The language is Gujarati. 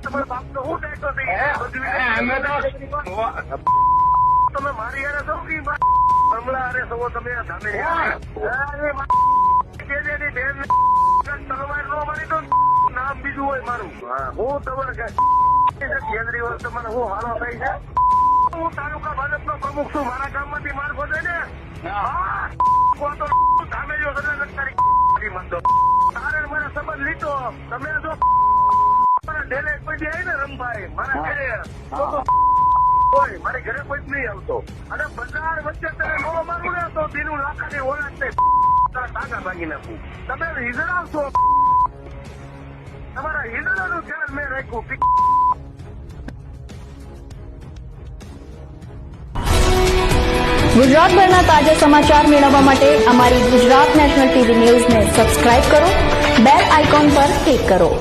તમારા બાપનો હું દાયિત્વ થઈ તમે મારી યારે સૌ કે હમણાં અરે સૌ તમે સામે તલવાર નો મારી તો નામ બીજું હોય મારું. હું તમારે કેજરીવાલ તમારે હું હારો થઈ છે. હું તાલુકા ભાજપનો પ્રમુખ છું. મારા ગામમાંથી માર ખોદે ને સામે જો તારે મારા સંબંધ લીધો તમે જો મારા ઘરે કોઈ આવી ને રમભાઈ મારા ઘરે હોય મારી ઘરે કોઈ જ નહીં આવતો અને બજાર વચ્ચે તમે નો મારું ને તો દીનું લાખાની ઓળખ ને ટાંકા ભાગી નાખું. તમે હિજડા છો. તમારા હિજડાનું ધ્યાન મેં રાખ્યું. ગુજરાતભરના તાજા સમાચાર મેળવવા માટે અમારી ગુજરાત નેશનલ ટીવી ન્યૂઝને સબસ્ક્રાઇબ કરો, બેલ આઇકોન પર ક્લિક કરો.